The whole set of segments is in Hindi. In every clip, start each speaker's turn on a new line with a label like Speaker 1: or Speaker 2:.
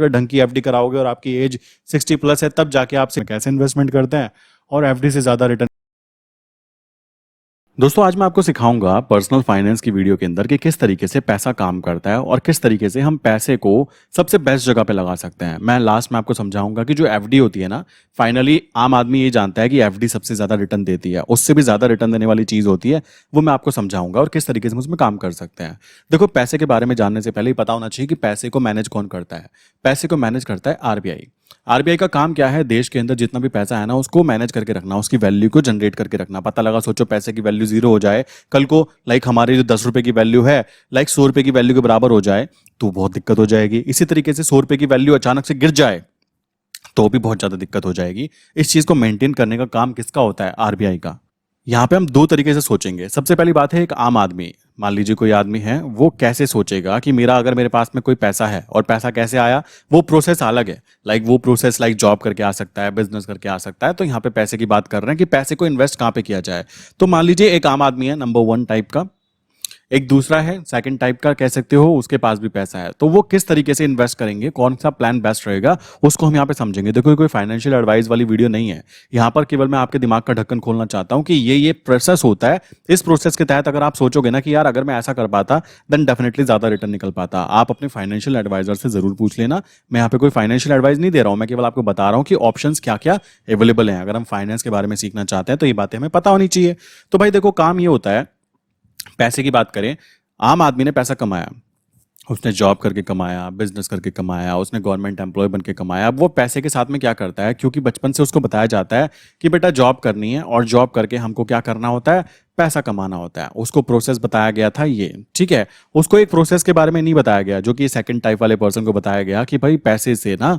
Speaker 1: ढंग की एफडी कराओगे और आपकी एज 60 प्लस है, तब जाके आपसे कैसे इन्वेस्टमेंट करते हैं और एफडी से ज्यादा रिटर्न। दोस्तों आज मैं आपको सिखाऊंगा पर्सनल फाइनेंस की वीडियो के अंदर कि किस तरीके से पैसा काम करता है और किस तरीके से हम पैसे को सबसे बेस्ट जगह पे लगा सकते हैं। मैं लास्ट में आपको समझाऊंगा कि जो एफडी होती है ना, फाइनली आम आदमी ये जानता है कि एफडी सबसे ज्यादा रिटर्न देती है, उससे भी ज्यादा रिटर्न देने वाली चीज होती है, वो मैं आपको समझाऊंगा और किस तरीके से हम उसमें काम कर सकते हैं। देखो, पैसे के बारे में जानने से पहले ही पता होना चाहिए कि पैसे को मैनेज कौन करता है। पैसे को मैनेज करता है आरबीआई। आरबीआई का काम क्या है? देश के अंदर जितना भी पैसा है ना, उसको मैनेज करके रखना, उसकी वैल्यू को जनरेट करके रखना। पता लगा, सोचो पैसे की वैल्यू 0 हो जाए कल को, लाइक हमारी जो 10 रुपए की वैल्यू है, लाइक 100 रुपए की वैल्यू के बराबर हो जाए तो बहुत दिक्कत हो जाएगी। इसी तरीके से 100 रुपए की वैल्यू अचानक से गिर जाए तो भी बहुत ज्यादा दिक्कत हो जाएगी। इस चीज को मेंटेन करने का काम किसका होता है? आरबीआई का। यहाँ पे हम दो तरीके से सोचेंगे। सबसे पहली बात है, एक आम आदमी, मान लीजिए कोई आदमी है, वो कैसे सोचेगा कि मेरा अगर मेरे पास में कोई पैसा है और पैसा कैसे आया, वो प्रोसेस अलग है। लाइक वो प्रोसेस लाइक जॉब करके आ सकता है, बिजनेस करके आ सकता है। तो यहाँ पे पैसे की बात कर रहे हैं कि पैसे को इन्वेस्ट कहाँ पे किया जाए। तो मान लीजिए एक आम आदमी है, नंबर 1 टाइप का। एक दूसरा है सेकंड टाइप का कह सकते हो, उसके पास भी पैसा है। तो वो किस तरीके से इन्वेस्ट करेंगे, कौन सा प्लान बेस्ट रहेगा, उसको हम यहाँ पे समझेंगे। देखो, कोई फाइनेंशियल एडवाइस वाली वीडियो नहीं है। यहाँ पर केवल मैं आपके दिमाग का ढक्कन खोलना चाहता हूँ कि ये प्रोसेस होता है। इस प्रोसेस के तहत अगर आप सोचोगे ना कि यार अगर मैं ऐसा कर पाता देन डेफिनेटली ज्यादा रिटर्न निकल पाता, आप अपने फाइनेंशियल एडवाइजर से जरूर पूछ लेना। मैं यहाँ पे कोई फाइनेंशियल एडवाइस नहीं दे रहा हूँ, मैं केवल आपको बता रहा हूँ कि ऑप्शंस क्या क्या अवेलेबल हैं। अगर हम फाइनेंस के बारे में सीखना चाहते हैं तो ये बातें हमें पता होनी चाहिए। तो भाई देखो, काम ये होता है, पैसे की बात करें, आम आदमी ने पैसा कमाया, उसने जॉब करके कमाया, बिजनेस करके कमाया, उसने गवर्नमेंट एम्प्लॉय बन के कमाया। अब वो पैसे के साथ में क्या करता है, क्योंकि बचपन से उसको बताया जाता है कि बेटा जॉब करनी है और जॉब करके हमको क्या करना होता है, पैसा कमाना होता है। उसको प्रोसेस बताया गया था ये, ठीक है। उसको एक प्रोसेस के बारे में नहीं बताया गया जो कि सेकंड टाइप वाले पर्सन को बताया गया कि भाई पैसे से ना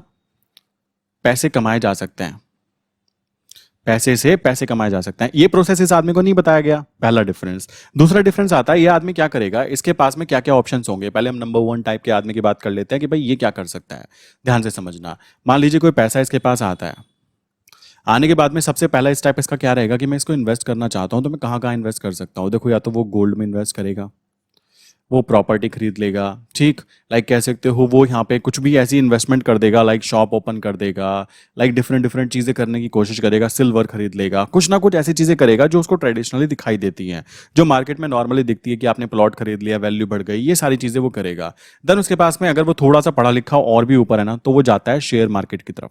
Speaker 1: पैसे कमाए जा सकते हैं, पैसे से पैसे कमाए जा सकते हैं। ये प्रोसेस इस आदमी को नहीं बताया गया, पहला डिफरेंस। दूसरा डिफरेंस आता है, ये आदमी क्या करेगा, इसके पास में क्या क्या ऑप्शंस होंगे। पहले हम नंबर 1 टाइप के आदमी की बात कर लेते हैं कि भाई ये क्या कर सकता है। ध्यान से समझना। मान लीजिए कोई पैसा इसके पास आता है, आने के बाद में सबसे पहला स्टेप इसका क्या रहेगा कि मैं इसको इन्वेस्ट करना चाहता हूं, तो मैं कहाँ कहाँ इन्वेस्ट कर सकता हूँ। देखो, या तो वो गोल्ड में इन्वेस्ट करेगा, वो प्रॉपर्टी खरीद लेगा, ठीक, लाइक कह सकते हो वो यहाँ पे कुछ भी ऐसी इन्वेस्टमेंट कर देगा, लाइक शॉप ओपन कर देगा, लाइक डिफरेंट डिफरेंट चीज़ें करने की कोशिश करेगा, सिल्वर खरीद लेगा, कुछ ना कुछ ऐसी चीज़ें करेगा जो उसको ट्रेडिशनली दिखाई देती हैं, जो मार्केट में नॉर्मली दिखती है कि आपने प्लॉट खरीद लिया, वैल्यू बढ़ गई, ये सारी चीज़ें वो करेगा। देन उसके पास में अगर वो थोड़ा सा पढ़ा लिखा और भी ऊपर है ना, तो वो जाता है शेयर मार्केट की तरफ।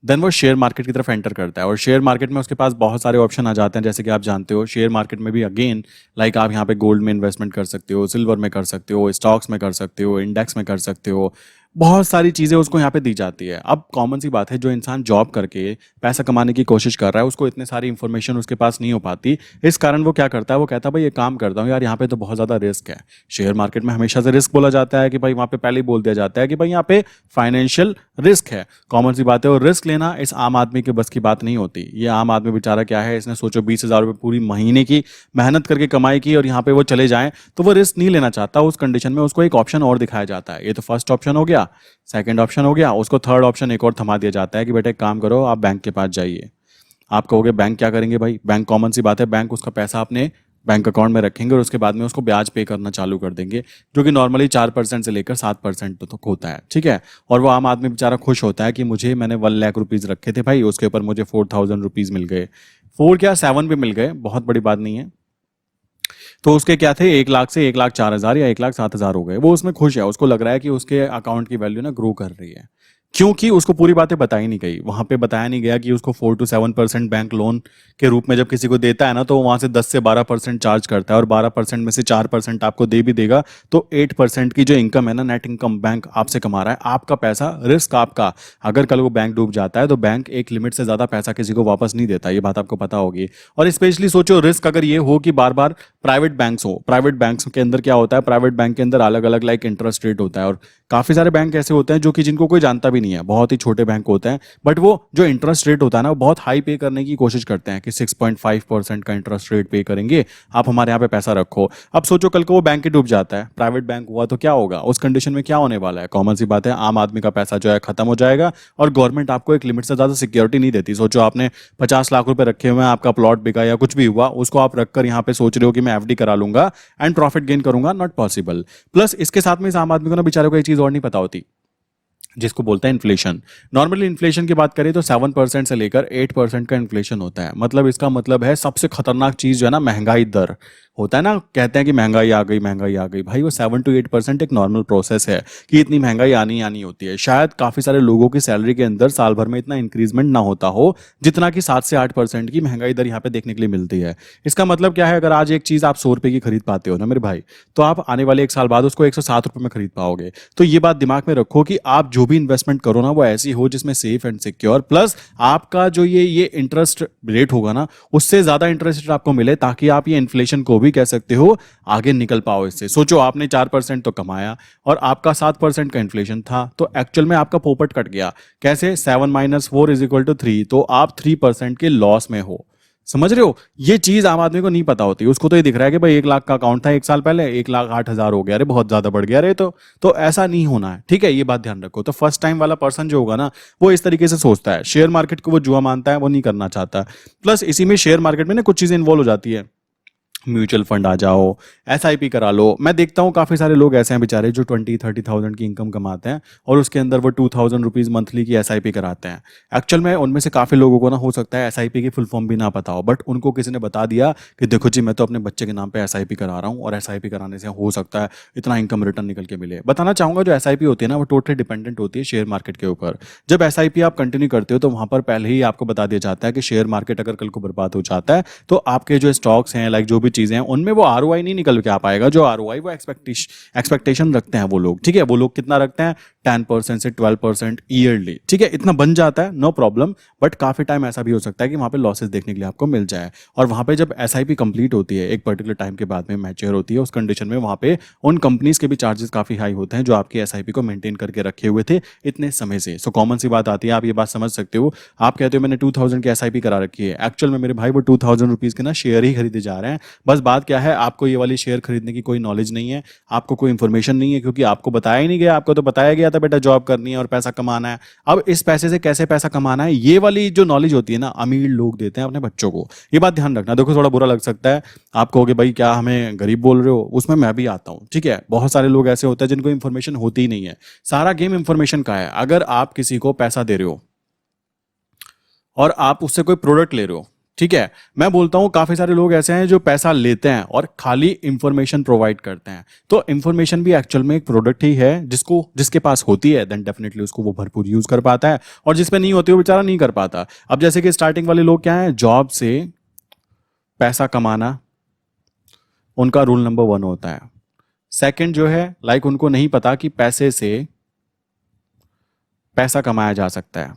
Speaker 1: देन वो शेयर मार्केट की तरफ एंटर करता है और शेयर मार्केट में उसके पास बहुत सारे ऑप्शन आ जाते हैं। जैसे कि आप जानते हो, शेयर मार्केट में भी अगेन लाइक आप यहाँ पे गोल्ड में इन्वेस्टमेंट कर सकते हो, सिल्वर में कर सकते हो, स्टॉक्स में कर सकते हो, इंडेक्स में कर सकते हो, बहुत सारी चीज़ें उसको यहाँ पे दी जाती है। अब कॉमन सी बात है, जो इंसान जॉब करके पैसा कमाने की कोशिश कर रहा है उसको इतनी सारी इंफॉर्मेशन उसके पास नहीं हो पाती। इस कारण वो क्या करता है, वो कहता है भाई ये काम करता हूँ यार, यहाँ पे तो बहुत ज़्यादा रिस्क है। शेयर मार्केट में हमेशा से रिस्क बोला जाता है कि भाई वहाँ पे पहले ही बोल दिया जाता है कि भाई यहाँ पे फाइनेंशियल रिस्क है। कॉमन सी बात है, और रिस्क लेना इस आम आदमी के बस की बात नहीं होती। ये आम आदमी बेचारा क्या है, इसने सोचो 20,000 रुपये पूरी महीने की मेहनत करके कमाई की और यहाँ पे वो चले जाएं तो वो रिस्क नहीं लेना चाहता। उस कंडीशन में उसको एक ऑप्शन और दिखाया जाता है। ये तो फर्स्ट ऑप्शन हो गया, सेकंड ऑप्शन हो गया, उसको थर्ड ऑप्शन एक और थमा दिया जाता है कि बेटा एक काम करो, आप बैंक के पास जाइए। आप कहोगे बैंक क्या करेंगे भाई, बैंक कॉमन सी बात है, बैंक उसका पैसा अपने बैंक अकाउंट में रखेंगे और उसके बाद में उसको ब्याज पे करना चालू कर देंगे, जो कि नॉर्मली 4% से लेकर 7% तक होता है, ठीक है। और वो आम आदमी बेचारा खुश होता है कि मैंने 1 लाख रुपीज़ रखे थे भाई, उसके ऊपर मुझे 4,000 रुपीज़ मिल गए, 4 क्या 7 भी मिल गए, बहुत बड़ी बात नहीं है। तो उसके क्या थे, 1 लाख से 1,04,000 या 1,07,000 हो गए। वो उसमें खुश है, उसको लग रहा है कि उसके अकाउंट की वैल्यू ना ग्रो कर रही है, क्योंकि उसको पूरी बातें बताई नहीं गई। वहां पे बताया नहीं गया कि उसको 4 to 7% बैंक लोन के रूप में जब किसी को देता है ना, तो वहां से 10 से 12% चार्ज करता है और 12% में से 4% आपको दे भी देगा, तो 8% की जो इनकम है ना, नेट इनकम बैंक आपसे कमा रहा है। आपका पैसा, रिस्क आपका। अगर कल वो बैंक डूब जाता है तो बैंक एक लिमिट से ज्यादा पैसा किसी को वापस नहीं देता, ये बात आपको पता होगी। और स्पेशली सोचो, रिस्क अगर ये हो कि बार बार प्राइवेट बैंक्स हो, प्राइवेट बैंक्स के अंदर क्या होता है, प्राइवेट बैंक के अंदर अलग अलग लाइक इंटरेस्ट रेट होता है, और काफी सारे बैंक ऐसे होते हैं जो कि जिनको कोई जानता भी भी नहीं है, बहुत ही छोटे बैंक होते हैं, बट वो जो इंटरेस्ट रेट होता है ना वो बहुत हाई पे करने की कोशिश करते हैं कि 6.5% का इंटरेस्ट रेट पे करेंगे, आप हमारे यहाँ पे पैसा रखो। अब सोचो कल को वो बैंक ही डूब जाता है, प्राइवेट बैंक हुआ तो क्या होगा? उस कंडीशन में क्या होने वाला है? कॉमन सी बात है, आम आदमी का पैसा जो है खत्म हो जाएगा और गवर्नमेंट आपको एक लिमिट से ज़्यादा सिक्योरिटी नहीं देती। सोचो आपने 50 लाख रुपए रखे हुए हैं, आपका प्लॉट बिका या कुछ भी हुआ, उसको आप रखकर यहाँ पे सोच रहे हो कि मैं एफडी करा लूंगा एंड प्रॉफिट गेन करूंगा, नॉट पॉसिबल। प्लस इसके साथ में इस आम आदमी को ना बेचारे को एक चीज और नहीं पता होती, जिसको बोलते हैं इन्फ्लेशन। नॉर्मली इन्फ्लेशन की बात करें तो 7% से लेकर 8% का इन्फ्लेशन होता है। मतलब इसका मतलब है सबसे खतरनाक चीज जो है ना, महंगाई दर होता है ना, कहते हैं कि महंगाई आ गई, महंगाई आ गई। भाई वो 7 to 8% एक नॉर्मल प्रोसेस है कि इतनी महंगाई आनी आनी होती है। शायद काफी सारे लोगों की सैलरी के अंदर साल भर में इतना इंक्रीजमेंट ना होता हो जितना कि 7 से 8% की महंगाई दर यहाँ पे देखने के लिए मिलती है। इसका मतलब क्या है, अगर आज एक चीज आप 100 रुपए की खरीद पाते हो ना मेरे भाई, तो आप आने वाले एक साल बाद उसको 107 रुपए में खरीद पाओगे। तो ये बात दिमाग में रखो कि आप जो भी इन्वेस्टमेंट करो ना वो ऐसी हो जिसमें सेफ एंड सिक्योर, प्लस आपका जो ये इंटरेस्ट रेट होगा ना उससे ज्यादा इंटरेस्ट रेट आपको मिले, ताकि आप ये इन्फ्लेशन को भी कह सकते हो आगे निकल पाओ इससे। सोचो आपने 4% तो कमाया और आपका 7% का इन्फ्लेशन था, तो एक्चुअल में आपका पोपट कट गया। कैसे? 7 - 4 = 3, तो आप 3% के लॉस में हो। समझ रहे हो? ये चीज आम आदमी को नहीं पता होती। उसको तो ये दिख रहा है कि भाई 1 लाख का अकाउंट था एक साल पहले, 1,08,000 हो गया, अरे बहुत ज्यादा बढ़ गया रे। तो ऐसा नहीं होना है, ठीक है? ये बात ध्यान रखो। तो फर्स्ट टाइम वाला पर्सन जो होगा ना वो इस तरीके से सोचता है, शेयर मार्केट को वो जुआ मानता है, वो नहीं करना चाहता। प्लस इसी में शेयर मार्केट में ना कुछ चीजें इन्वॉल्व हो जाती है, म्यूचुअल फंड आ जाओ, एसआईपी करा लो। मैं देखता हूँ काफ़ी सारे लोग ऐसे हैं बेचारे जो 20-30,000 की इनकम कमाते हैं और उसके अंदर वो 2,000 रुपीज़ मंथली की एसआईपी कराते हैं। एक्चुअल में उनमें से काफ़ी लोगों को ना हो सकता है एसआईपी की फुल फॉर्म भी ना पता हो, बट उनको किसी ने बता दिया कि देखो जी मैं तो अपने बच्चे के नाम पे एसआईपी करा रहा हूँ और एसआईपी कराने से हो सकता है इतना इनकम रिटर्न निकल के मिले। बताना चाहूँगा जो एसआईपी होती है ना वो टोटली डिपेंडेंट होती है शेयर मार्केट के ऊपर। जब एसआईपी आप कंटिन्यू करते हो तो वहाँ पर पहले ही आपको बता दिया जाता है कि शेयर मार्केट अगर कल को बर्बाद हो जाता है तो आपके जो स्टॉक्स हैं, लाइक जो भी चीज़ें हैं, उनमें वो आरओआई नहीं निकल के आ पाएगा। जो आरओआई वो एक्सपेक्टेशन रखते हैं वो लोग, ठीक है? वो लोग कितना रखते हैं? 10% से 12% ईयरली, ठीक है? इतना बन जाता है, नो प्रॉब्लम। बट काफी टाइम ऐसा भी हो सकता है कि वहां पे लॉसेस देखने के लिए आपको मिल जाए। और वहां पे जब एसआईपी कंप्लीट होती है एक पर्टिकुलर टाइम के बाद में मैच्योर होती है, उस कंडीशन में वहां पे उन कंपनीज के भी चार्जेस काफी हाई होते हैं जो आपकी एसआईपी को मेंटेन करके रखे हुए थे इतने समय से। सो कॉमन सी बात आती है, आप ये बात समझ सकते हो। आप कहते हो मैंने 2,000 की एसआईपी करा रखी है, एक्चुअल में मेरे भाई वो 2,000 रुपीज के ना शेयर ही खरीदे जा रहे हैं। बस बात क्या है, आपको ये वाली शेयर खरीदने की कोई नॉलेज नहीं है, आपको कोई इंफॉर्मेशन नहीं है, क्योंकि आपको बताया ही नहीं गया। आपको तो बताया गया था बेटा जॉब करनी है और पैसा कमाना है। अब इस पैसे से कैसे पैसा कमाना है, ये वाली जो नॉलेज होती है ना अमीर लोग देते हैं अपने बच्चों को। ये बात ध्यान रखना। देखो थोड़ा बुरा लग सकता है, आप कहोगे भाई क्या हमें गरीब बोल रहे हो, उसमें मैं भी आता हूं, ठीक है? बहुत सारे लोग ऐसे होते हैं जिनको इंफॉर्मेशन होती ही नहीं है। सारा गेम इंफॉर्मेशन का है। अगर आप किसी को पैसा दे रहे हो और आप उससे कोई प्रोडक्ट ले रहे हो, ठीक है? मैं बोलता हूं काफी सारे लोग ऐसे हैं जो पैसा लेते हैं और खाली इंफॉर्मेशन प्रोवाइड करते हैं। तो इंफॉर्मेशन भी एक्चुअल में एक प्रोडक्ट ही है, जिसके पास होती है देन डेफिनेटली उसको वो भरपूर यूज कर पाता है, और जिसपे नहीं होती वो बेचारा नहीं कर पाता। अब जैसे कि स्टार्टिंग वाले लोग क्या है, जॉब से पैसा कमाना उनका रूल नंबर 1 होता है। सेकंड जो है, लाइक उनको नहीं पता कि पैसे से पैसा कमाया जा सकता है,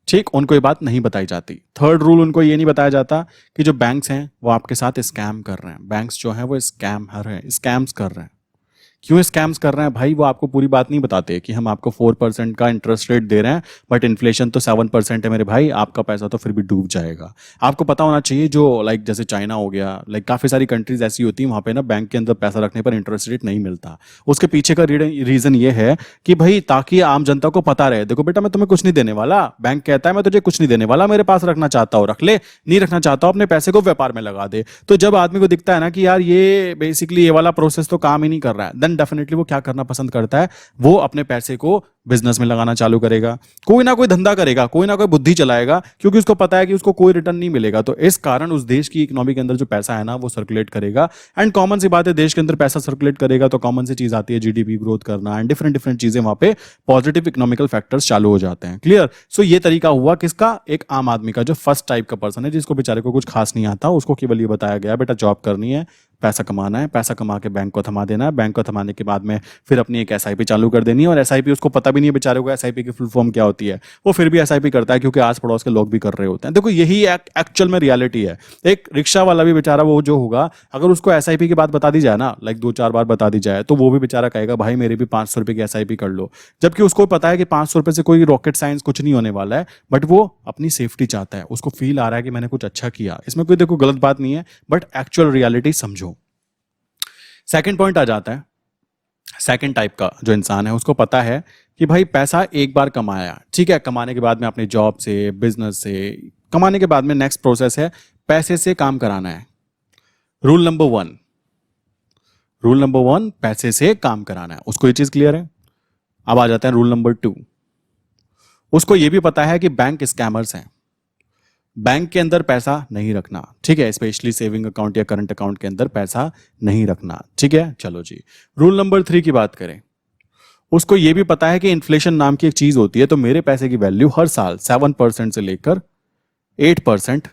Speaker 1: ठीक? उनको ये बात नहीं बताई जाती। थर्ड रूल उनको ये नहीं बताया जाता कि जो बैंक्स हैं वो आपके साथ स्कैम कर रहे हैं। बैंक्स जो हैं वो स्कैमर हैं, स्कैम्स कर रहे हैं। क्यों स्कैम्स कर रहे हैं भाई? वो आपको पूरी बात नहीं बताते कि हम आपको 4% का इंटरेस्ट रेट दे रहे हैं, बट इन्फ्लेशन तो 7% है मेरे भाई, आपका पैसा तो फिर भी डूब जाएगा। आपको पता होना चाहिए, जो लाइक जैसे चाइना हो गया, लाइक काफ़ी सारी कंट्रीज ऐसी होती हैं वहाँ पे ना बैंक के अंदर पैसा रखने पर इंटरेस्ट रेट नहीं मिलता। उसके पीछे का रीज़न ये है कि भाई ताकि आम जनता को पता रहे, देखो बेटा मैं तुम्हें कुछ नहीं देने वाला, बैंक कहता है मैं तुझे कुछ नहीं देने वाला, मेरे पास रखना चाहता हो रख ले, नहीं रखना चाहता हो अपने पैसे को व्यापार में लगा दे। तो जब आदमी को दिखता है ना कि यार ये बेसिकली ये वाला प्रोसेस तो काम ही नहीं कर रहा है, देन डेफिनेटली वो क्या करना पसंद करता है, वो अपने पैसे को बिजनेस में लगाना चालू करेगा, कोई ना कोई धंधा करेगा, कोई ना कोई बुद्धि चलाएगा, क्योंकि उसको पता है कि उसको कोई रिटर्न नहीं मिलेगा। तो इस कारण उस देश की इकोनॉमी के अंदर जो पैसा है ना वो सर्कुलेट करेगा। एंड कॉमन सी बात है, देश के अंदर पैसा सर्कुलेट करेगा तो कॉमन सी चीज आती है जीडीपी ग्रोथ करना एंड डिफरेंट डिफरेंट चीजें, वहां पे पॉजिटिव इकोनॉमिकल फैक्टर्स चालू हो जाते हैं। क्लियर? सो ये तरीका हुआ किसका? एक आम आदमी का, जो फर्स्ट टाइप का पर्सन है, जिसको बेचारे को कुछ खास नहीं आता, उसको केवल ये बताया गया बेटा जॉब करनी है, पैसा कमाना है, पैसा कमा के बैंक को थमा देना है, बैंक को थमाने के बाद में फिर अपनी एक एसआईपी चालू कर देनी है। और एसआईपी उसको पता भी नहीं है बेचारे को एसआईपी की फुल फॉर्म क्या होती है, वो फिर भी एसआईपी करता है क्योंकि आस पड़ोस के लोग भी कर रहे होते हैं। देखो यही एक्चुअल में रियलिटी है। एक रिक्शा वाला भी बेचारा वो जो होगा, अगर उसको एसआईपी की बात बता दी जाए ना, लाइक 2-4 बार बता दी जाए, तो वो भी बेचारा कहेगा भाई मेरे भी 500 रुपये की एसआईपी कर लो, जबकि उसको पता है कि 500 रुपये से कोई रॉकेट साइंस कुछ नहीं होने वाला है, बट वो अपनी सेफ्टी चाहता है, उसको फील आ रहा है कि मैंने कुछ अच्छा किया। इसमें कोई देखो गलत बात नहीं है, बट एक्चुअल रियलिटी समझो। सेकंड पॉइंट आ जाता है, सेकंड टाइप का जो इंसान है उसको पता है कि भाई पैसा एक बार कमाया, ठीक है, कमाने के बाद में अपनी जॉब से, बिजनेस से कमाने के बाद में नेक्स्ट प्रोसेस है पैसे से काम कराना है। रूल नंबर 1, रूल नंबर 1 पैसे से काम कराना है, उसको ये चीज क्लियर है। अब आ जाता है रूल नंबर 2, उसको ये भी पता है कि बैंक स्कैमर्स हैं, बैंक के अंदर पैसा नहीं रखना, ठीक है, स्पेशली सेविंग अकाउंट या करंट अकाउंट के अंदर पैसा नहीं रखना, ठीक है। चलो जी, रूल नंबर 3 की बात करें, उसको यह भी पता है कि इन्फ्लेशन नाम की एक चीज होती है, तो मेरे पैसे की वैल्यू हर साल 7% से लेकर 8%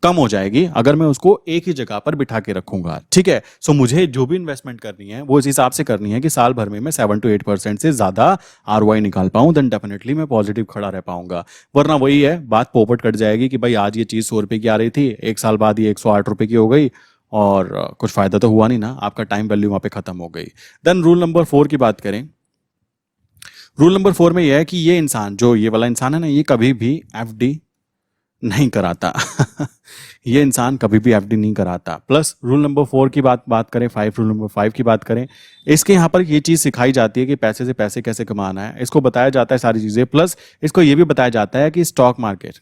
Speaker 1: कम हो जाएगी अगर मैं उसको एक ही जगह पर बिठा के रखूंगा, ठीक है। सो मुझे जो भी इन्वेस्टमेंट करनी है वो इस हिसाब से करनी है कि साल भर में मैं 7 to 8% से ज्यादा आरओआई निकाल पाऊं, देन डेफिनेटली मैं पॉजिटिव खड़ा रह पाऊंगा। वरना वही है, बात पोपट कट जाएगी कि भाई आज ये चीज 100 रुपए की आ रही थी, एक साल बाद ये 108 रुपए की हो गई और कुछ फायदा तो हुआ नहीं ना, आपका टाइम वैल्यू वहां पे खत्म हो गई। देन रूल नंबर 4 की बात करें, रूल नंबर 4 में यह है कि ये इंसान, जो ये वाला इंसान है ना, ये कभी भी एफडी नहीं कराता ये इंसान कभी भी एफडी नहीं कराता। प्लस रूल नंबर 4 की बात करें, 5 रूल नंबर 5 की बात करें, इसके यहाँ पर ये चीज सिखाई जाती है कि पैसे से पैसे कैसे कमाना है, इसको बताया जाता है सारी चीजें। प्लस इसको ये भी बताया जाता है कि स्टॉक मार्केट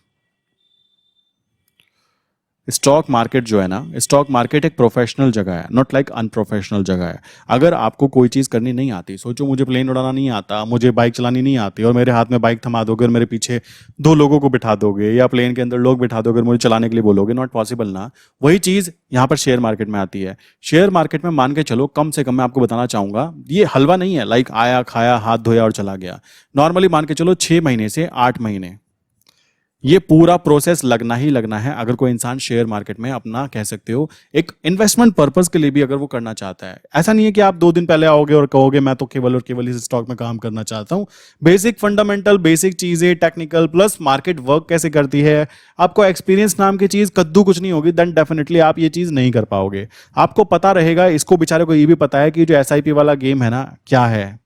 Speaker 1: जो है ना, स्टॉक मार्केट एक प्रोफेशनल जगह है, नॉट लाइक अनप्रोफेशनल जगह है। अगर आपको कोई चीज़ करनी नहीं आती, सोचो मुझे प्लेन उड़ाना नहीं आता, मुझे बाइक चलानी नहीं आती, और मेरे हाथ में बाइक थमा दोगे और मेरे पीछे 2 लोगों को बिठा दोगे या प्लेन के अंदर लोग बिठा दोगे और मुझे चलाने के लिए बोलोगे, नॉट पॉसिबल ना। वही चीज़ यहाँ पर शेयर मार्केट में आती है। शेयर मार्केट में मान के चलो, कम से कम मैं आपको बताना चाहूँगा, ये हलवा नहीं है लाइक आया खाया हाथ धोया और चला गया। नॉर्मली मान के चलो 6 महीने से 8 महीने ये पूरा प्रोसेस लगना ही लगना है अगर कोई इंसान शेयर मार्केट में अपना, कह सकते हो, एक इन्वेस्टमेंट पर्पस के लिए भी अगर वो करना चाहता है। ऐसा नहीं है कि आप 2 दिन पहले आओगे और कहोगे मैं तो केवल और केवल इस स्टॉक में काम करना चाहता हूं। बेसिक फंडामेंटल, बेसिक चीजें, टेक्निकल प्लस मार्केट वर्क कैसे करती है, आपको एक्सपीरियंस नाम की चीज कद्दू कुछ नहीं होगी, देन डेफिनेटली आप ये चीज नहीं कर पाओगे। आपको पता रहेगा, इसको बेचारे को ये भी पता है कि जो एसआईपी वाला गेम है ना क्या है,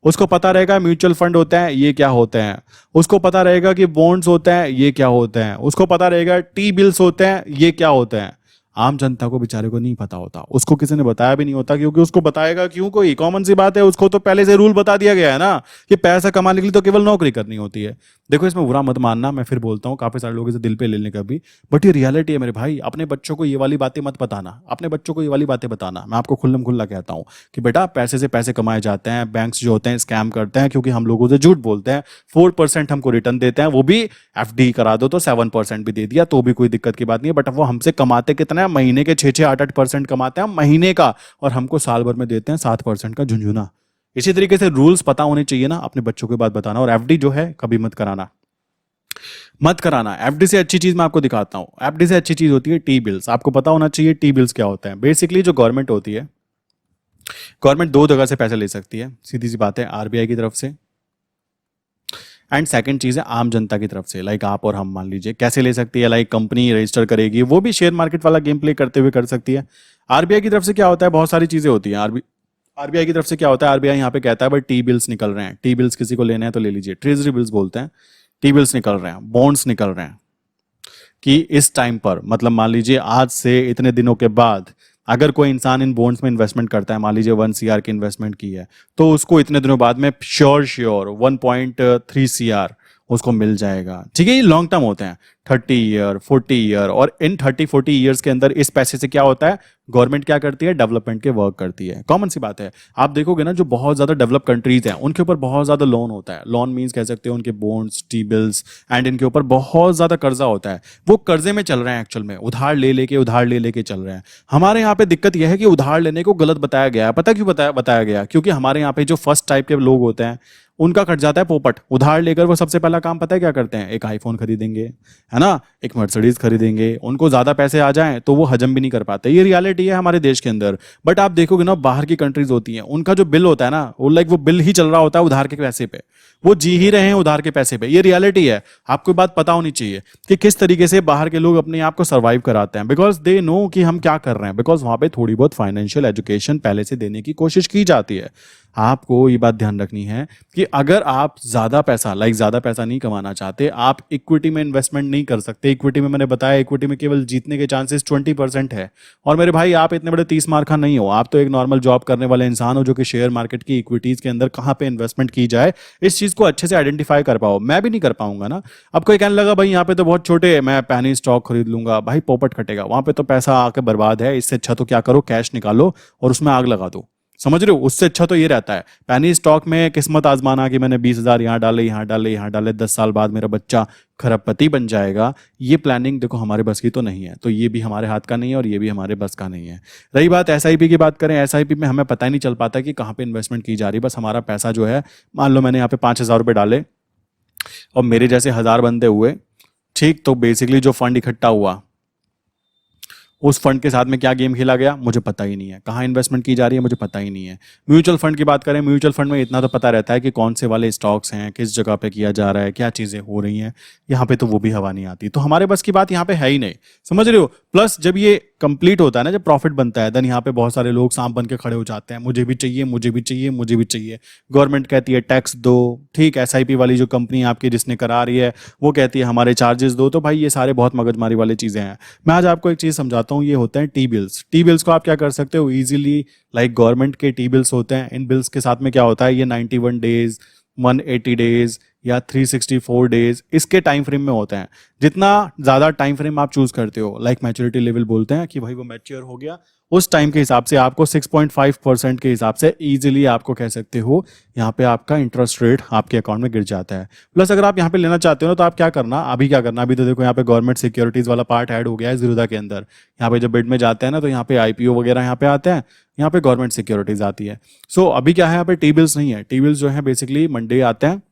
Speaker 1: उसको पता रहेगा म्यूचुअल फंड होता है ये क्या होते हैं, उसको पता रहेगा कि बॉन्ड्स होते हैं ये क्या होते हैं, उसको पता रहेगा टी बिल्स होते हैं ये क्या होते हैं। आम जनता को बेचारे को नहीं पता होता, उसको किसी ने बताया भी नहीं होता, क्योंकि उसको बताएगा क्यों, कोई कॉमन सी बात है, उसको तो पहले से रूल बता दिया गया है ना कि पैसा कमाने के लिए तो केवल नौकरी करनी होती है। देखो इसमें बुरा मत मानना, मैं फिर बोलता हूँ, काफी सारे लोग इसे दिल पे लेने का भी, बट ये रियलिटी है मेरे भाई। अपने बच्चों को ये वाली बातें मत बताना, अपने बच्चों को ये वाली बातें बताना। मैं आपको खुल्लम खुल्ला कहता हूँ कि बेटा पैसे से पैसे कमाए जाते हैं, बैंक्स जो होते हैं स्कैम करते हैं, क्योंकि हम लोगों से झूठ बोलते हैं। 4% हमको रिटर्न देते हैं, वो भी एफडी करा दो तो 7% भी दे दिया तो भी कोई दिक्कत की बात नहीं है, बट वो हमसे कमाते कितना है, महीने के 6-8% कमाते हैं महीने का, और हमको साल भर में देते हैं 7% का झुंझुना। इसी तरीके से रूल्स पता होने चाहिए ना, अपने बच्चों को बात बताना। और एफडी जो है कभी मत कराना, मत कराना। एफडी से अच्छी चीज मैं आपको दिखाता हूं, एफडी से अच्छी चीज होती है टी बिल्स। आपको पता होना चाहिए टी बिल्स क्या होता है। बेसिकली जो गवर्नमेंट होती है, गवर्नमेंट 2 जगह से पैसे ले सकती है, सीधी सी बात है, आरबीआई की तरफ से, एंड सेकंड चीज है आम जनता की तरफ से, लाइक आप और हम। मान लीजिए कैसे ले सकती है, लाइक कंपनी रजिस्टर करेगी, वो भी शेयर मार्केट वाला गेम प्ले करते हुए कर सकती है। आरबीआई की तरफ से क्या होता है, बहुत सारी चीजें होती हैं। आरबीआई की तरफ से क्या होता है, आरबीआई यहाँ पे कहता है भाई टी बिल्स निकल रहे हैं, टी बिल्स किसी को लेना है तो ले लीजिए, ट्रेजरी बिल्स बोलते हैं, टी बिल्स निकल रहे हैं, बॉन्ड्स निकल रहे हैं, कि इस टाइम पर, मतलब मान लीजिए आज से इतने दिनों के बाद अगर कोई इंसान इन बॉन्ड्स में इन्वेस्टमेंट करता है, मान लीजिए 1 CR की इन्वेस्टमेंट की है, तो उसको इतने दिनों बाद में श्योर 1.3 CR उसको मिल जाएगा। ठीक है, ये लॉन्ग टर्म होते हैं, 30 ईयर 40 ईयर, और इन 30-40 ईयर्स के अंदर इस पैसे से क्या होता है, गवर्नमेंट क्या करती है, डेवलपमेंट के वर्क करती है। कॉमन सी बात है, आप देखोगे ना जो बहुत ज्यादा डेवलप कंट्रीज हैं उनके ऊपर बहुत ज्यादा लोन होता है। लोन मींस कह सकते हो उनके बॉन्ड्स, टी बिल्स, एंड इनके ऊपर बहुत ज्यादा कर्जा होता है। वो कर्जे में चल रहे हैं, एक्चुअल में उधार ले लेके चल रहे हैं। हमारे यहाँ पे दिक्कत यह है कि उधार लेने को गलत बताया गया है। पता क्यों बताया गया, क्योंकि हमारे यहाँ पे जो फर्स्ट टाइप के लोग होते हैं उनका कट जाता है पोपट। उधार लेकर वो सबसे पहला काम पता है क्या करते हैं, एक आईफोन खरीदेंगे, है ना, एक मर्सिडीज खरीदेंगे। उनको ज्यादा पैसे आ जाएं तो वो हजम भी नहीं कर पाते। ये रियलिटी है हमारे देश के अंदर। बट आप देखोगे ना, बाहर की कंट्रीज होती हैं, उनका जो बिल होता है ना, वो लाइक वो बिल ही चल रहा होता है उधार के पैसे पे, वो जी ही रहे हैं उधार के पैसे पे। ये रियलिटी है। आपको बात पता होनी चाहिए कि किस तरीके से बाहर के लोग अपने आप को सर्वाइव कराते हैं, बिकॉज दे नो कि हम क्या कर रहे हैं, बिकॉज वहां पे थोड़ी बहुत फाइनेंशियल एजुकेशन पहले से देने की कोशिश की जाती है। आपको ये बात ध्यान रखनी है कि अगर आप ज्यादा पैसा ज्यादा पैसा नहीं कमाना चाहते, आप इक्विटी में इन्वेस्टमेंट नहीं कर सकते। इक्विटी में मैंने बताया, इक्विटी में केवल जीतने के चांसेस 20% है। और मेरे भाई, आप इतने बड़े 30 मार खा नहीं हो। आप तो एक नॉर्मल जॉब करने वाले इंसान हो जो कि शेयर मार्केट की इक्विटीज के अंदर कहाँ पे इन्वेस्टमेंट की जाए, इस चीज को अच्छे से आइडेंटिफाई कर पाओ। मैं भी नहीं कर पाऊंगा ना। अब कोई कहने लगा भाई यहाँ पे तो बहुत छोटे है, मैं पैनी स्टॉक खरीद लूंगा, भाई पोपट कटेगा वहां पे, तो पैसा आके बर्बाद है। इससे अच्छा तो क्या करो, कैश निकालो और उसमें आग लगा दो। समझ रहे हो? उससे अच्छा तो ये रहता है। पैनी स्टॉक में किस्मत आजमाना कि मैंने 20,000 यहाँ डाले, यहाँ डाले, यहाँ डाले, 10 साल बाद मेरा बच्चा खरबपति बन जाएगा, ये प्लानिंग देखो हमारे बस की तो नहीं है। तो ये भी हमारे हाथ का नहीं है और ये भी हमारे बस का नहीं है। रही बात एसआईपी की बात करें, एसआईपी में हमें पता ही नहीं चल पाता कि कहाँ पे इन्वेस्टमेंट की जा रही है। बस हमारा पैसा जो है, मान लो मैंने यहाँ पे 5,000 रुपये डाले और मेरे जैसे 1,000 बंदे हुए, ठीक, तो बेसिकली जो फंड इकट्ठा हुआ, उस फंड के साथ में क्या गेम खेला गया मुझे पता ही नहीं है। कहाँ इन्वेस्टमेंट की जा रही है मुझे पता ही नहीं है। म्यूचुअल फंड की बात करें, म्यूचुअल फंड में इतना तो पता रहता है कि कौन से वाले स्टॉक्स हैं, किस जगह पे किया जा रहा है, क्या चीज़ें हो रही हैं। यहाँ पे तो वो भी हवा नहीं आती। तो हमारे बस की बात यहाँ पे है ही नहीं। समझ रहे हो? प्लस जब ये कंप्लीट होता है ना, जब प्रॉफिट बनता है, देन यहाँ पे बहुत सारे लोग सांप बन के खड़े हो जाते हैं, मुझे भी चाहिए, मुझे भी चाहिए, मुझे भी चाहिए। गवर्नमेंट कहती है टैक्स दो, ठीक, एसआईपी वाली जो कंपनी आपकी जिसने करा रही है वो कहती है हमारे चार्जेस दो। तो भाई ये सारे बहुत मगजमारी वाली चीज़ें हैं। मैं आज आपको एक चीज़ समझाता हूँ, ये होते हैं टी बिल्स। टी बिल्स को आप क्या कर सकते हो इजीली, लाइक गवर्नमेंट के टी बिल्स होते हैं। इन बिल्स के साथ में क्या होता है, ये 91 डेज, 180 डेज या 364 डेज, इसके टाइम फ्रेम में होते हैं। जितना ज़्यादा टाइम फ्रेम आप चूज करते हो, लाइक मैच्योरिटी लेवल बोलते हैं कि भाई वो मैच्योर हो गया, उस टाइम के हिसाब से आपको 6.5% के हिसाब से इजीली आपको कह सकते हो यहाँ पे आपका इंटरेस्ट रेट आपके अकाउंट में गिर जाता है। प्लस अगर आप यहाँ पे लेना चाहते हो ना, तो आप क्या करना, अभी क्या करना, अभी तो देखो यहाँ पे गवर्नमेंट सिक्योरिटीज वाला पार्ट ऐड हो गया है ज़ीरोधा के अंदर। यहाँ पे जब बिड में जाते हैं ना, तो यहाँ पे आईपीओ वगैरह यहाँ पे आते हैं, यहाँ पे गवर्नमेंट सिक्योरिटीज आती है। सो अभी क्या है, यहाँ पे टी बिल्स नहीं है। टी बिल्स जो है बेसिकली मंडे आते हैं।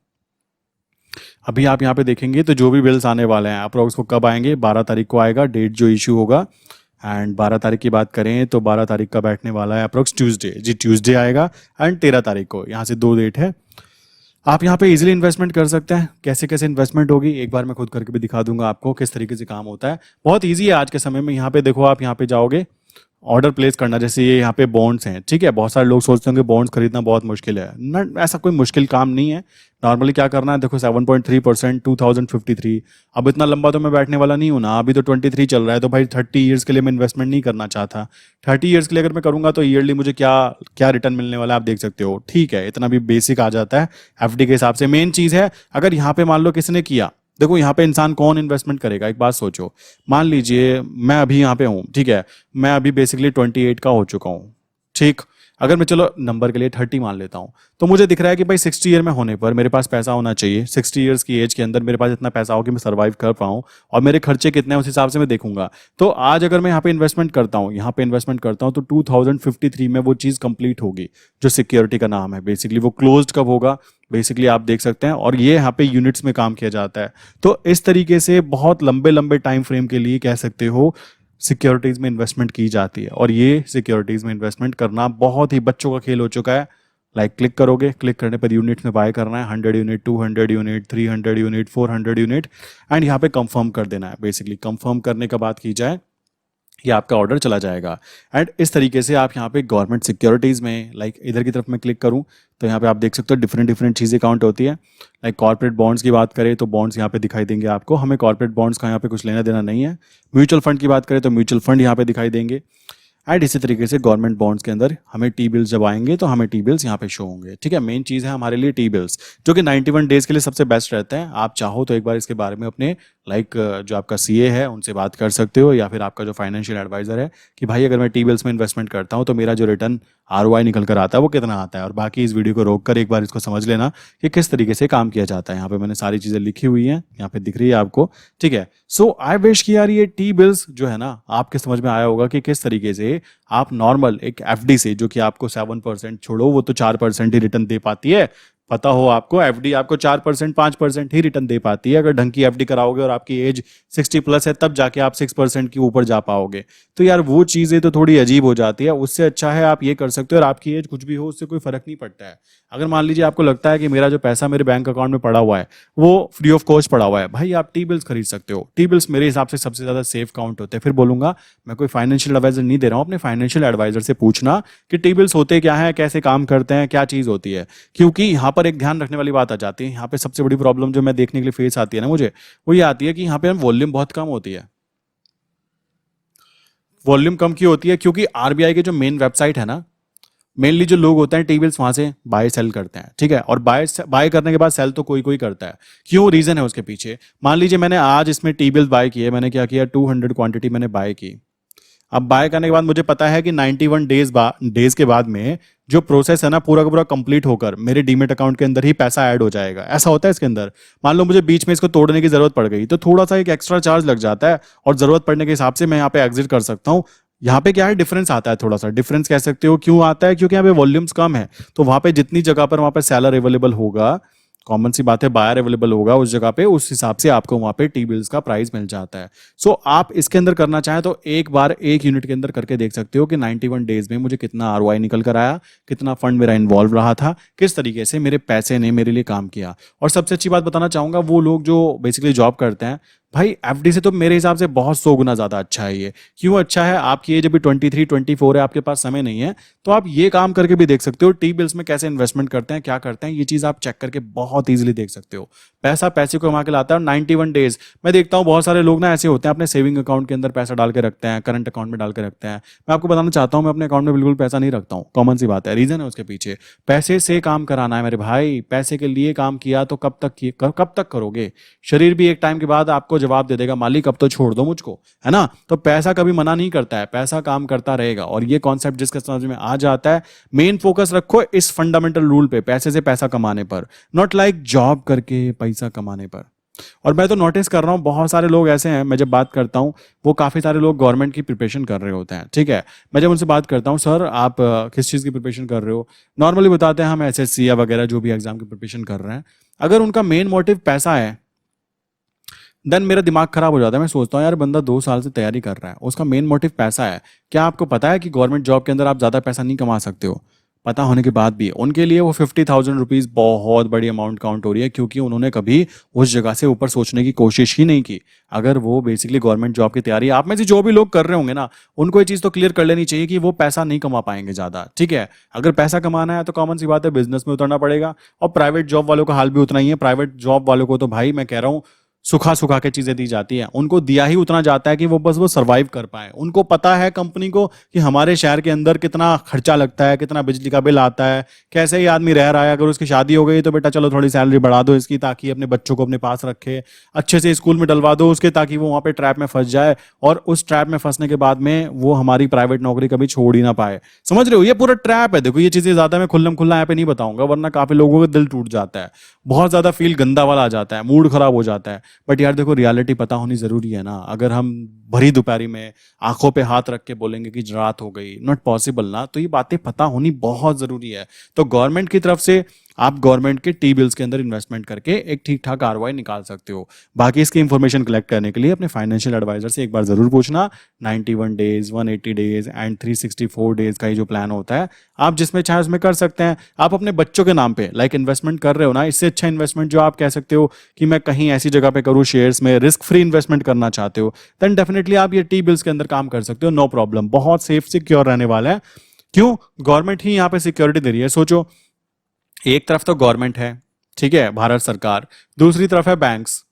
Speaker 1: अभी आप यहाँ पे देखेंगे तो जो भी बिल्स आने वाले हैं अप्रोक्स वो कब आएंगे, 12 तारीख को आएगा डेट जो इशू होगा। एंड 12 तारीख की बात करें तो 12 तारीख का बैठने वाला है अप्रोक्स ट्यूसडे, जी ट्यूसडे आएगा। एंड 13 तारीख को, यहाँ से 2 डेट है। आप यहाँ पे इजीली इन्वेस्टमेंट कर सकते हैं। कैसे कैसे इन्वेस्टमेंट होगी एक बार मैं खुद करके भी दिखा दूंगा आपको किस तरीके से काम होता है। बहुत ईजी है आज के समय में। यहाँ पे देखो, आप यहाँ पे जाओगे ऑर्डर प्लेस करना, जैसे ये यहाँ पे बॉन्ड्स हैं, ठीक है। बहुत सारे लोग सोचते होंगे बॉन्ड्स खरीदना बहुत मुश्किल है ना, ऐसा कोई मुश्किल काम नहीं है। नॉर्मली क्या करना है, देखो 7.3% 2053। अब इतना लंबा तो मैं बैठने वाला नहीं हूँ ना, अभी तो 23 चल रहा है, तो भाई 30 ईयर्स के लिए मैं इन्वेस्टमेंट नहीं करना चाहता। 30 ईयर्स के लिए अगर मैं करूँगा तो ईयरली मुझे क्या क्या रिटर्न मिलने वाला है आप देख सकते हो, ठीक है। इतना भी बेसिक आ जाता है एफडी के हिसाब से। मेन चीज़ है, अगर यहाँ पे मान लो किसी ने किया, देखो यहाँ पे इंसान कौन इन्वेस्टमेंट करेगा, एक बात सोचो। मान लीजिए मैं अभी यहाँ पे हूँ, ठीक है, मैं अभी बेसिकली 28 का हो चुका हूँ, ठीक। अगर मैं चलो नंबर के लिए 30 मान लेता हूँ, तो मुझे दिख रहा है कि भाई 60 ईयर में होने पर मेरे पास पैसा होना चाहिए। 60 ईयर्स की एज के अंदर मेरे पास इतना पैसा हो कि मैं सर्वाइव कर पाऊँ, और मेरे खर्चे कितने हैं उस हिसाब से मैं देखूंगा। तो आज अगर मैं यहाँ पे इन्वेस्टमेंट करता हूँ, यहाँ पे इन्वेस्टमेंट करता हूँ, तो 2053 में वो चीज़ कंप्लीट होगी जो सिक्योरिटी का नाम है। बेसिकली वो क्लोज्ड कब होगा, बेसिकली आप देख सकते हैं। और ये यहाँ पे यूनिट्स में काम किया जाता है। तो इस तरीके से बहुत लंबे लंबे टाइम फ्रेम के लिए कह सकते हो सिक्योरिटीज में इन्वेस्टमेंट की जाती है। और ये सिक्योरिटीज में इन्वेस्टमेंट करना बहुत ही बच्चों का खेल हो चुका है। लाइक क्लिक करोगे, क्लिक करने पर यूनिट्स में बाय करना है, 100 unit, 200 unit, 300 unit, 400 unit, and यहाँ पे कंफर्म कर देना है। बेसिकली कंफर्म करने का बात की जाए, ये आपका ऑर्डर चला जाएगा। एंड इस तरीके से आप यहाँ पे गवर्नमेंट सिक्योरिटीज़ में, लाइक इधर की तरफ मैं क्लिक करूँ तो यहाँ पे आप देख सकते हो डिफरेंट डिफरेंट चीज़ें काउंट होती है। लाइक कॉर्पोरेट बॉन्ड्स की बात करें तो बॉन्ड्स यहाँ पे दिखाई देंगे आपको। हमें कॉर्पोरेट बॉन्ड्स का यहाँ पे कुछ लेना देना नहीं है। म्यूचुअल फंड की बात करें तो म्यूचुअल फंड यहाँ पे दिखाई देंगे। एंड इसी तरीके से गवर्नमेंट बॉन्ड्स के अंदर हमें टी बिल्स जब आएंगे तो हमें टी बिल्स यहाँ पे शो होंगे, ठीक है। मेन चीज़ है हमारे लिए टी बिल्स, जो कि 91 डेज के लिए सबसे बेस्ट रहते हैं। आप चाहो तो एक बार इसके बारे में अपने लाइक जो आपका सीए है उनसे बात कर सकते हो, या फिर आपका जो फाइनेंशियल एडवाइजर है कि भाई अगर मैं टी बिल्स में इन्वेस्टमेंट करता हूँ तो मेरा जो रिटर्न आरओआई निकल कर आता है वो कितना आता है। और बाकी इस वीडियो को रोक कर एक बार इसको समझ लेना कि किस तरीके से काम किया जाता है। यहाँ पे मैंने सारी चीज़ें लिखी हुई हैं, यहाँ पे दिख रही है आपको, ठीक है। सो आई विश कि यार ये टी बिल्स जो है ना आपके समझ में आया होगा कि किस तरीके से आप नॉर्मल एक एफडी से, जो कि आपको 7% छोड़ो वो तो 4% ही रिटर्न दे पाती है, पता हो आपको, एफडी आपको 4% 5% ही रिटर्न दे पाती है। अगर ढंग की एफडी कराओगे और आपकी एज 60+ है तब जाके आप 6% के ऊपर जा पाओगे। तो यार वो चीजें तो थोड़ी अजीब हो जाती है। उससे अच्छा है आप ये कर सकते हो, और आपकी एज कुछ भी हो उससे कोई फर्क नहीं पड़ता है। अगर मान लीजिए आपको लगता है कि मेरा जो पैसा मेरे बैंक अकाउंट में पड़ा हुआ है वो फ्री ऑफ कॉस्ट पड़ा हुआ है, भाई आप टी बिल्स खरीद सकते हो। टी बिल्स मेरे हिसाब से सबसे ज्यादा सेफ काउंट होते हैं। फिर बोलूंगा मैं कोई फाइनेंशियल एडवाइजर नहीं दे रहा हूँ, अपने फाइनेंशियल एडवाइजर से पूछना कि टी बिल्स होते क्या है, कैसे काम करते हैं, क्या चीज होती है। क्योंकि यहाँ पर एक ध्यान रखने वाली बात आ जाती है। यहाँ पे सबसे बड़ी प्रॉब्लम जो मैं देखने के लिए फेस आती है ना मुझे, वो ये आती है कि यहाँ पे वॉल्यूम बहुत कम होती है। वॉल्यूम कम क्यों होती है? क्योंकि आरबीआई के जो मेन वेबसाइट है ना, मेनली जो लोग होते हैं टी बिल्स वहां से बाय सेल करते हैं, ठीक है। और बाय करने के बाद सेल तो कोई कोई करता है। क्यों? रीजन है उसके पीछे। मान लीजिए मैंने आज इसमें टी बिल्स बाय किए, मैंने क्या किया, 200 क्वांटिटी मैंने बाय की। अब बाय करने के बाद मुझे पता है कि 91 डेज के बाद में जो प्रोसेस है ना पूरा का पूरा कंप्लीट होकर मेरे डीमेट अकाउंट के अंदर ही पैसा ऐड हो जाएगा। ऐसा होता है इसके अंदर। मान लो मुझे बीच में इसको तोड़ने की जरूरत पड़ गई तो थोड़ा सा एक एक्स्ट्रा चार्ज लग जाता है, और जरूरत पड़ने के हिसाब से मैं यहाँ पे एग्जिट कर सकता हूँ। यहाँ पे क्या है, डिफरेंस आता है, थोड़ा सा डिफरेंस कह सकते हो। क्यों आता है? क्योंकि यहाँ पे वॉल्यूम्स कम है, तो वहां पे जितनी जगह पर वहां पे सेलर अवेलेबल होगा, कॉमन सी बात है, बायर अवेलेबल होगा उस जगह पे, उस हिसाब से आपको वहां पे टी बिल्स का प्राइस मिल जाता है। सो आप इसके अंदर करना चाहें तो एक बार एक यूनिट के अंदर करके देख सकते हो कि 91 डेज में मुझे कितना आरओआई निकल कर आया, कितना फंड मेरा इन्वॉल्व रहा था, किस तरीके से मेरे पैसे ने मेरे लिए काम किया। और सबसे अच्छी बात बताना चाहूंगा, वो लोग जो बेसिकली जॉब करते हैं, भाई एफडी से तो मेरे हिसाब से बहुत 100 गुना ज्यादा अच्छा है ये। क्यों अच्छा है? आपकी एज अभी 23 24 है, आपके पास समय नहीं है, तो आप ये काम करके भी देख सकते हो टी बिल्स में कैसे इन्वेस्टमेंट करते हैं, क्या करते हैं, ये चीज आप चेक करके बहुत इजीली देख सकते हो। पैसा पैसे को कमा के लाता है। 91 डेज मैं देखता हूँ बहुत सारे लोग ना ऐसे होते हैं, अपने सेविंग अकाउंट के अंदर पैसा डाल के रखते हैं, करंट अकाउंट में डाल के रखते हैं। मैं आपको बताना चाहता हूँ, मैं अपने अकाउंट में बिल्कुल पैसा नहीं रखता हूँ। कॉमन सी बात है, रीजन है उसके पीछे, पैसे से काम कराना है मेरे भाई। पैसे के लिए काम किया तो कब तक करोगे? शरीर भी एक टाइम के बाद आपको जवाब दे देगा, मालिक अब तो छोड़ दो मुझको, है ना। तो पैसा कभी मना नहीं करता है, पैसा काम करता रहेगा। और ये कॉन्सेप्ट जिसके समझ में आ जाता है, मेन फोकस रखो इस फंडामेंटल रूल पे, पैसे से पैसा कमाने पर, नॉट लाइक जॉब करके पैसा कमाने पर। और मैं तो नोटिस कर रहा हूँ बहुत सारे लोग ऐसे हैं, मैं जब बात करता हूँ, वो काफी सारे लोग गवर्नमेंट की प्रिपरेशन कर रहे होते हैं, ठीक है। मैं जब उनसे बात करता हूँ, सर आप किस चीज़ की प्रिपरेशन कर रहे हो, नॉर्मली बताते हैं हम एसएससी या वगैरह जो भी एग्जाम की प्रिपरेशन कर रहे हैं। अगर उनका मेन मोटिव पैसा है, देन मेरा दिमाग खराब हो जाता है। मैं सोचता हूँ यार बंदा 2 साल से तैयारी कर रहा है, उसका मेन मोटिव पैसा है। क्या आपको पता है कि गवर्नमेंट जॉब के अंदर आप ज्यादा पैसा नहीं कमा सकते हो? पता होने के बाद भी उनके लिए वो 50,000 रुपीज बहुत बड़ी अमाउंट काउंट हो रही है, क्योंकि उन्होंने कभी उस जगह से ऊपर सोचने की कोशिश ही नहीं की। अगर वो बेसिकली गवर्नमेंट जॉब की तैयारी, आप में से जो भी लोग कर रहे होंगे ना, उनको ये चीज तो क्लियर कर लेनी चाहिए कि वो पैसा नहीं कमा पाएंगे ज्यादा, ठीक है। अगर पैसा कमाना है तो कॉमन सी बात है, बिजनेस में उतरना पड़ेगा। और प्राइवेट जॉब वालों का हाल भी उतना ही है। प्राइवेट जॉब वालों को तो भाई मैं कह रहा हूँ सुखा सुखा के चीजें दी जाती है, उनको दिया ही उतना जाता है कि वो बस वो सरवाइव कर पाए। उनको पता है कंपनी को कि हमारे शहर के अंदर कितना खर्चा लगता है, कितना बिजली का बिल आता है, कैसे ही आदमी रह रहा है। अगर उसकी शादी हो गई तो बेटा चलो थोड़ी सैलरी बढ़ा दो इसकी, ताकि अपने बच्चों को अपने पास रखे, अच्छे से स्कूल में डलवा दो उसके, ताकि वो वहां पे ट्रैप में फंस जाए, और उस ट्रैप में फंसने के बाद में वो हमारी प्राइवेट नौकरी कभी छोड़ ही ना पाए। समझ रहे हो? ये पूरा ट्रैप है। देखो ये चीजें ज्यादा मैं खुल्लम खुल्ला यहाँ पे नहीं बताऊंगा, वरना काफी लोगों का दिल टूट जाता है, बहुत ज्यादा फील गंदा वाला आ जाता है, मूड खराब हो जाता है। बट यार देखो रियलिटी पता होनी जरूरी है ना। अगर हम भरी दोपहरी में आंखों पे हाथ रख के बोलेंगे कि रात हो गई, नॉट पॉसिबल ना। तो ये बातें पता होनी बहुत जरूरी है। तो गवर्नमेंट की तरफ से आप गवर्नमेंट के टी बिल्स के अंदर इन्वेस्टमेंट करके एक ठीक ठाक आरओआई निकाल सकते हो। बाकी इसकी इंफॉर्मेशन कलेक्ट करने के लिए अपने फाइनेंशियल एडवाइजर से एक बार जरूर पूछना। 91 डेज, 180 डेज एंड 364 डेज का ये जो प्लान होता है, आप जिसमें चाहे उसमें कर सकते हैं। आप अपने बच्चों के नाम पे लाइक इन्वेस्टमेंट कर रहे हो ना, इससे अच्छा इन्वेस्टमेंट जो आप कह सकते हो कि मैं कहीं ऐसी जगह पे करूँ शेयर्स में, रिस्क फ्री इन्वेस्टमेंट करना चाहते हो, देन डेफिनेटली आप ये टी बिल्स के अंदर काम कर सकते हो, नो प्रॉब्लम। बहुत सेफ सिक्योर रहने वाला है। क्यों? गवर्नमेंट ही यहाँ पे सिक्योरिटी दे रही है। सोचो, एक तरफ तो गवर्नमेंट है, ठीक है, भारत सरकार, दूसरी तरफ है बैंक्स।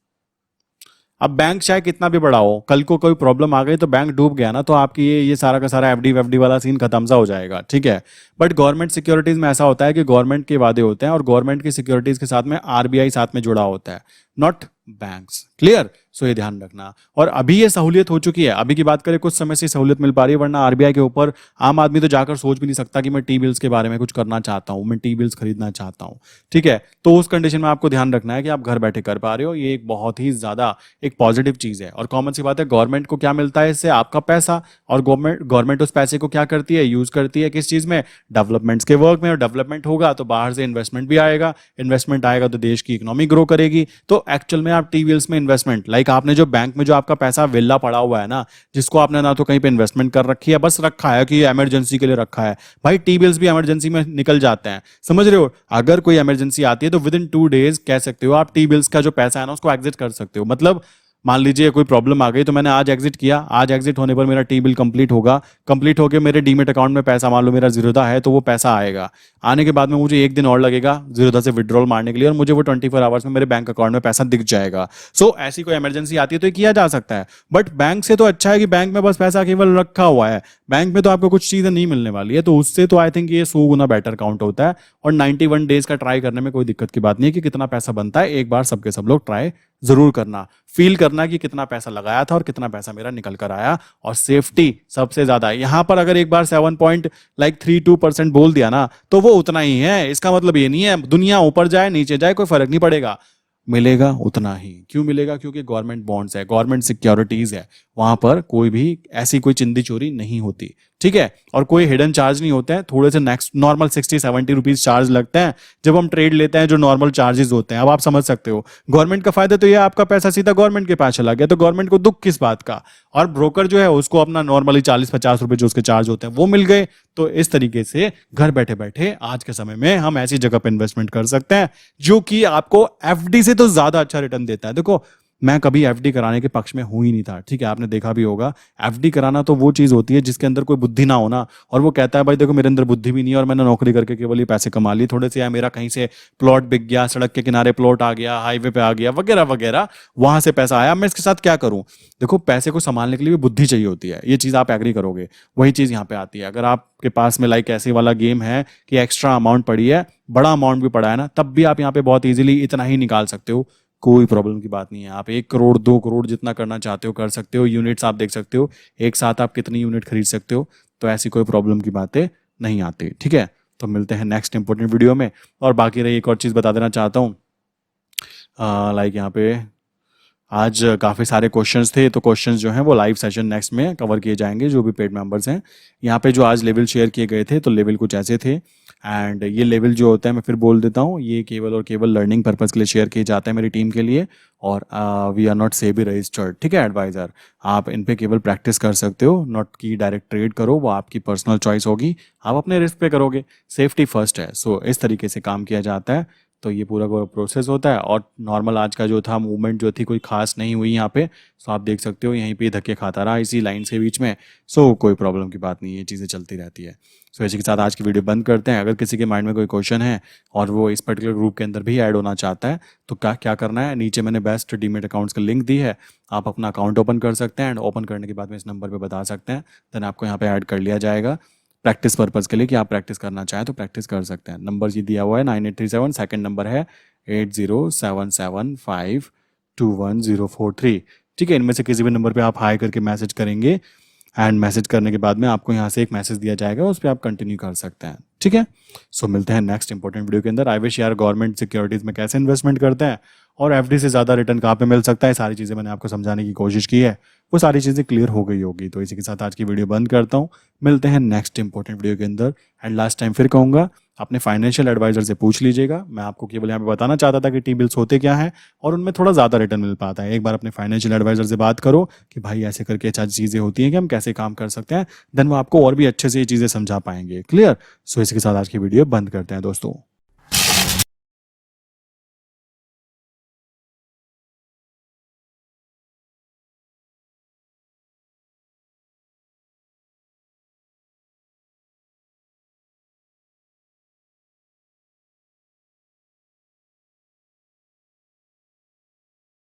Speaker 1: अब बैंक चाहे कितना भी बड़ा हो, कल को कोई प्रॉब्लम आ गई तो बैंक डूब गया ना, तो आपकी ये सारा का सारा एफडी वेफडी वाला सीन खत्म सा हो जाएगा, ठीक है। बट गवर्नमेंट सिक्योरिटीज में ऐसा होता है कि गवर्नमेंट के वादे होते हैं, और गवर्नमेंट की सिक्योरिटीज के साथ में आरबीआई साथ में जुड़ा होता है, नॉट बैंक्स। क्लियर? सो ये ध्यान रखना। और अभी ये सहूलियत हो चुकी है, अभी की बात करें कुछ समय से सहूलियत मिल पा रही है, वरना आरबीआई के ऊपर आम आदमी तो जाकर सोच भी नहीं सकता कि मैं टी बिल्स के बारे में कुछ करना चाहता हूँ, मैं टी बिल्स खरीदना चाहता हूँ। ठीक है, तो उस कंडीशन में आपको ध्यान रखना है कि आप घर बैठे कर पा रहे हो, ये एक बहुत ही ज्यादा एक पॉजिटिव चीज है। और कॉमन सी बात है, गवर्नमेंट को क्या मिलता है इससे? आपका पैसा। और गवर्नमेंट गवर्नमेंट उस पैसे को क्या करती है? यूज करती है किस चीज में? डेवलपमेंट्स के वर्क में। और डेवलपमेंट होगा तो बाहर से इन्वेस्टमेंट भी आएगा, इन्वेस्टमेंट आएगा तो देश की इकोनॉमी ग्रो करेगी। तो एक्चुअल में आप टी बिल्स में इन्वेस्टमेंट, लाइक आपने जो बैंक में जो आपका पैसा विल्ला पड़ा हुआ है ना, जिसको आपने ना तो कहीं पे इन्वेस्टमेंट कर रखी है, बस रखा है कि इमरजेंसी के लिए रखा है, भाई टी बिल्स भी इमरजेंसी में निकल जाते हैं, समझ रहे हो? अगर कोई इमरजेंसी आती है तो विद इन 2 डेज कह सकते हो आप टी बिल्स का जो पैसा है ना उसको एग्जिट कर सकते हो। मतलब मान लीजिए कोई प्रॉब्लम आ गई तो मैंने आज एग्जिट किया, आज एग्जिट होने पर मेरा टी बिल कंप्लीट होगा, कंप्लीट होकर मेरे डीमेट अकाउंट में पैसा, मान लो मेरा जीरोधा है तो वो पैसा आएगा, आने के बाद में मुझे 1 दिन और लगेगा जीरोधा से विड्रॉल मारने के लिए, और मुझे वो 24 आवर्स में मेरे बैंक अकाउंट में पैसा दिख जाएगा। सो ऐसी कोई इमरजेंसी आती है तो ये किया जा सकता है। बट बैंक से तो अच्छा है कि बैंक में बस पैसा केवल रखा हुआ है, बैंक में तो आपको कुछ चीजें नहीं मिलने वाली है, तो उससे तो आई थिंक ये 100 गुना बेटर काउंट होता है। और 91 डेज का ट्राई करने में कोई दिक्कत की बात नहीं है कि कितना पैसा बनता है, एक बार सबके सब लोग ट्राई जरूर करना, फील करना कि कितना पैसा लगाया था और कितना पैसा मेरा निकल कर आया। और सेफ्टी सबसे ज्यादा यहां पर, अगर एक बार 7.32% बोल दिया ना तो वो उतना ही है, इसका मतलब ये नहीं है दुनिया ऊपर जाए नीचे जाए कोई फर्क नहीं पड़ेगा, मिलेगा उतना ही। क्यों मिलेगा? क्योंकि गवर्नमेंट बॉन्ड्स है, गवर्नमेंट सिक्योरिटीज है, वहां पर कोई भी ऐसी कोई चिंदी चोरी नहीं होती। ठीक है, और कोई हिडन चार्ज नहीं होते हैं, थोड़े से नेक्स्ट नॉर्मल 60-70 रुपीज चार्ज लगते हैं जब हम ट्रेड लेते हैं, जो नॉर्मल चार्जेस होते हैं। अब आप समझ सकते हो, गवर्नमेंट का फायदा तो ये आपका पैसा सीधा गवर्नमेंट के पास चला गया, तो गवर्नमेंट को दुख किस बात का? और ब्रोकर जो है उसको अपना नॉर्मली 40-50 रुपए जो उसके चार्ज होते हैं वो मिल गए। तो इस तरीके से घर बैठे बैठे आज के समय में हम ऐसी जगह पर इन्वेस्टमेंट कर सकते हैं जो कि आपको एफडी से तो ज्यादा अच्छा रिटर्न देता है। देखो, मैं कभी एफडी कराने के पक्ष में हूं ही नहीं था, ठीक है, आपने देखा भी होगा। एफडी कराना तो वो चीज होती है जिसके अंदर कोई बुद्धि ना हो ना, और वो कहता है भाई देखो मेरे अंदर बुद्धि भी नहीं है और मैंने नौकरी करके केवल ये पैसे कमा लिए थोड़े से, या मेरा कहीं से प्लॉट बिक गया, सड़क के किनारे प्लॉट आ गया, हाईवे पे आ गया, वगैरह वगैरह, वहां से पैसा आया, मैं इसके साथ क्या करूं? देखो, पैसे को संभालने के लिए भी बुद्धि चाहिए होती है, ये चीज आप एग्री करोगे। वही चीज यहाँ पे आती है। अगर आपके पास में लाइक ऐसे वाला गेम है कि एक्स्ट्रा अमाउंट पड़ी है, बड़ा अमाउंट भी पड़ा है ना, तब भी आप यहाँ पे बहुत इजीली इतना ही निकाल सकते हो, कोई प्रॉब्लम की बात नहीं है। आप 1 करोड़ 2 करोड़ जितना करना चाहते हो कर सकते हो। यूनिट्स आप देख सकते हो, एक साथ आप कितनी यूनिट खरीद सकते हो, तो ऐसी कोई प्रॉब्लम की बातें नहीं आती। ठीक है, तो मिलते हैं नेक्स्ट इंपॉर्टेंट वीडियो में। और बाकी रही एक और चीज़ बता देना चाहता हूँ, लाइक यहाँ पे आज काफ़ी सारे क्वेश्चंस थे, तो क्वेश्चंस जो हैं वो लाइव सेशन नेक्स्ट में कवर किए जाएंगे जो भी पेड मेंबर्स हैं। यहाँ पे जो आज लेवल शेयर किए गए थे, तो लेवल कुछ ऐसे थे, एंड ये लेवल जो होता है मैं फिर बोल देता हूँ, ये केवल और केवल लर्निंग पर्पज़ के लिए शेयर किए जाते हैं मेरी टीम के लिए, और we are not SEBI registered, ठीक है, एडवाइज़र। आप इन पे केवल प्रैक्टिस कर सकते हो, नॉट कि डायरेक्ट ट्रेड करो, वो आपकी पर्सनल चॉइस होगी, आप अपने रिस्क पे करोगे, सेफ्टी फर्स्ट है। सो इस तरीके से काम किया जाता है, तो ये पूरा प्रोसेस होता है। और नॉर्मल आज का जो था मूवमेंट जो थी कोई खास नहीं हुई यहाँ पे, सो आप देख सकते हो यहीं पे धक्के खाता रहा इसी लाइन से बीच में, सो कोई प्रॉब्लम की बात नहीं है, ये चीज़ें चलती रहती है। सो इसी के साथ आज की वीडियो बंद करते हैं। अगर किसी के माइंड में कोई क्वेश्चन है और वो इस पर्टिकुलर ग्रुप के अंदर भी ऐड होना चाहता है, तो क्या करना है, नीचे मैंने बेस्ट डीमेट अकाउंट्स का लिंक दी है, आप अपना अकाउंट ओपन कर सकते हैं, एंड ओपन करने के बाद में इस नंबर पर बता सकते हैं, देन आपको यहाँ पे ऐड कर लिया जाएगा प्रैक्टिस पर्पज़ के लिए, कि आप प्रैक्टिस करना चाहें तो प्रैक्टिस कर सकते हैं। नंबर ये दिया हुआ है 9837, सेकंड नंबर है 8077521043। ठीक है, इनमें से किसी भी नंबर पे आप हाई करके मैसेज करेंगे, एंड मैसेज करने के बाद में आपको यहाँ से एक मैसेज दिया जाएगा, उस पर आप कंटिन्यू कर सकते हैं। ठीक है, सो मिलते हैं नेक्स्ट इंपॉर्टेंट वीडियो के अंदर। आई विश यार गवर्नमेंट सिक्योरिटीज़ में कैसे इन्वेस्टमेंट करते हैं और एफडी से ज़्यादा रिटर्न कहाँ पे मिल सकता है, सारी चीज़ें मैंने आपको समझाने की कोशिश की है, वो सारी चीज़ें क्लियर हो गई होगी। तो इसी के साथ आज की वीडियो बंद करता हूँ, मिलते हैं नेक्स्ट इंपॉर्टेंट वीडियो के अंदर। एंड लास्ट टाइम फिर कहूँगा, अपने फाइनेंशियल एडवाइजर से पूछ लीजिएगा, मैं आपको केवल यहाँ पे बताना चाहता था कि टी बिल्स होते क्या हैं और उनमें थोड़ा ज़्यादा रिटर्न मिल पाता है। एक बार अपने फाइनेंशियल एडवाइजर से बात करो कि भाई ऐसे करके अच्छा चीज़ें होती हैं कि हम कैसे काम कर सकते हैं, देन वो आपको और भी अच्छे से ये चीज़ें समझा पाएंगे। क्लियर? सो इसी के साथ आज की वीडियो बंद करते हैं दोस्तों।